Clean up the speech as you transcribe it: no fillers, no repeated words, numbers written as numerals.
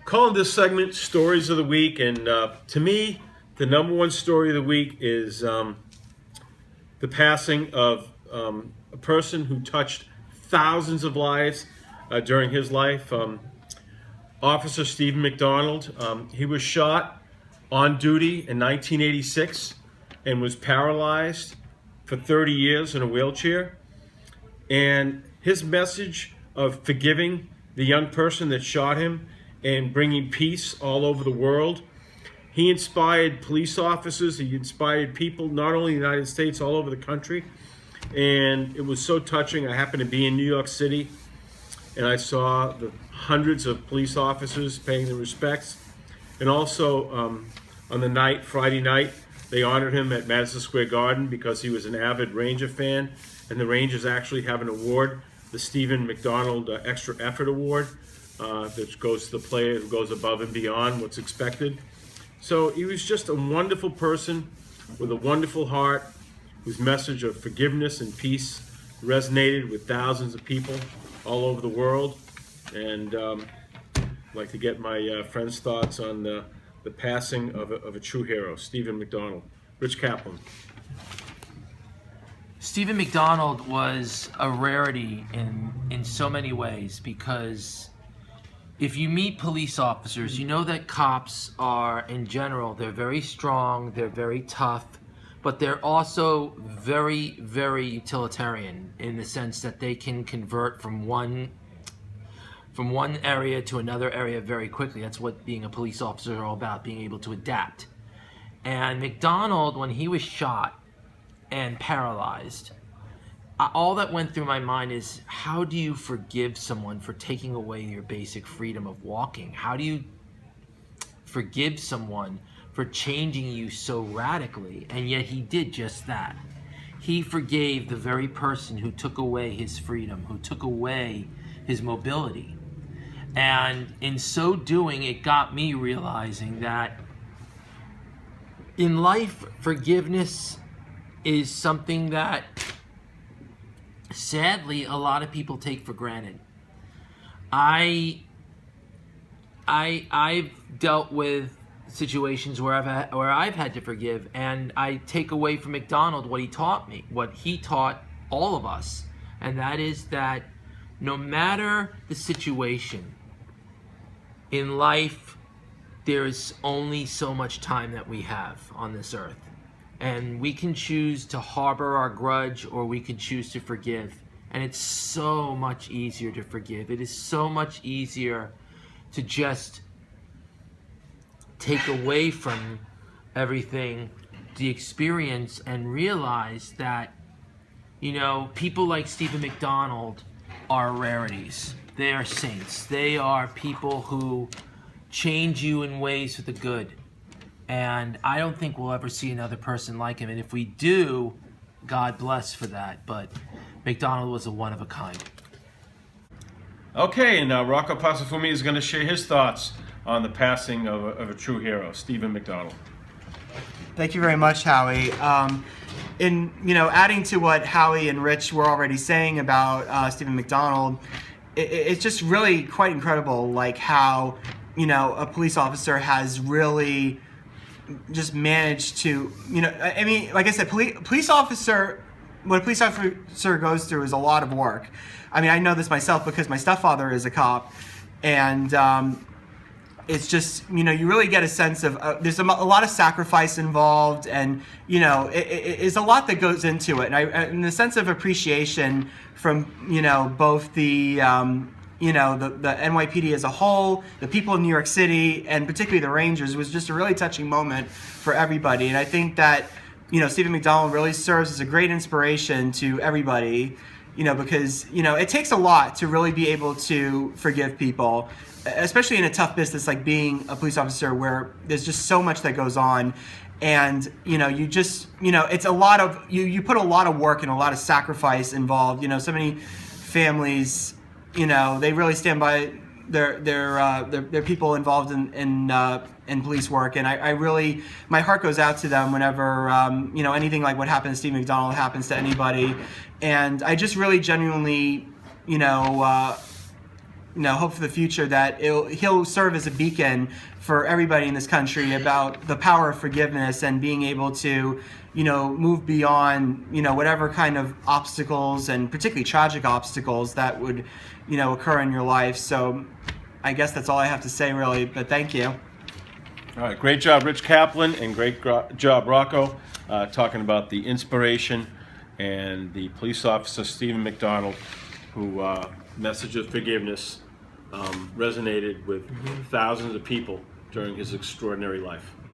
Calling this segment Stories of the Week, and to me, the number one story of the week is the passing of a person who touched thousands of lives during his life. Officer Stephen McDonald. He was shot on duty in 1986 and was paralyzed for 30 years in a wheelchair. And his message of forgiving the young person that shot him and bringing peace all over the world. He inspired police officers, he inspired people, not only in the United States, all over the country. And it was so touching. I happened to be in New York City, and I saw the hundreds of police officers paying their respects. And also on the night, Friday night, they honored him at Madison Square Garden because he was an avid Ranger fan. And the Rangers actually have an award, the Stephen McDonald Extra Effort Award, that goes to the player who goes above and beyond what's expected. So he was just a wonderful person with a wonderful heart, whose message of forgiveness and peace resonated with thousands of people all over the world. And I'd like to get my friends' thoughts on the passing of a true hero, Stephen McDonald. Rich Kaplan. Stephen McDonald was a rarity in so many ways, because if you meet police officers, you know that cops are, in general, they're very strong, they're very tough, but they're also very, very utilitarian in the sense that they can convert from one area to another area very quickly. That's what being a police officer is all about, being able to adapt. And McDonald, when he was shot and paralyzed, all that went through my mind is, how do you forgive someone for taking away your basic freedom of walking? How do you forgive someone for changing you so radically? And yet he did just that. He forgave the very person who took away his freedom, who took away his mobility. And in so doing, it got me realizing that in life, forgiveness is something that sadly a lot of people take for granted. I've dealt with situations where I've had to forgive, and I take away from McDonald what he taught me, what he taught all of us, and that is that no matter the situation in life, there's only so much time that we have on this earth. And we can choose to harbor our grudge, or we can choose to forgive. And it's so much easier to forgive. It is so much easier to just take away from everything the experience and realize that, you know, people like Stephen McDonald are rarities. They are saints. They are people who change you in ways for the good. And I don't think we'll ever see another person like him. And if we do, God bless for that. But McDonald was a one of a kind. Okay, and Rocco Pasafumi is going to share his thoughts on the passing of a true hero, Stephen McDonald. Thank you very much, Howie. Adding to what Howie and Rich were already saying about Stephen McDonald, it's just really quite incredible, like how, a police officer has really just managed to, like I said, police officer, what a police officer goes through is a lot of work. I mean, I know this myself because my stepfather is a cop, and it's just, you really get a sense of, there's a lot of sacrifice involved, and, it's a lot that goes into it. And the sense of appreciation from, both the NYPD as a whole, the people in New York City, and particularly the Rangers, was just a really touching moment for everybody. And I think that, Stephen McDonald really serves as a great inspiration to everybody, because, it takes a lot to really be able to forgive people, especially in a tough business like being a police officer, where there's just so much that goes on. And, you just, it's a lot of, you put a lot of work and a lot of sacrifice involved. So many families, they really stand by their people involved in police work, and I really, my heart goes out to them whenever anything like what happened to Steve McDonald happens to anybody, and I just really genuinely hope for the future that he'll serve as a beacon for everybody in this country about the power of forgiveness and being able to, move beyond, whatever kind of obstacles, and particularly tragic obstacles that would, occur in your life. So I guess that's all I have to say, really, but thank you. All right, great job, Rich Kaplan, and great job, Rocco, talking about the inspiration and the police officer, Stephen McDonald, who message of forgiveness resonated with thousands of people during his extraordinary life.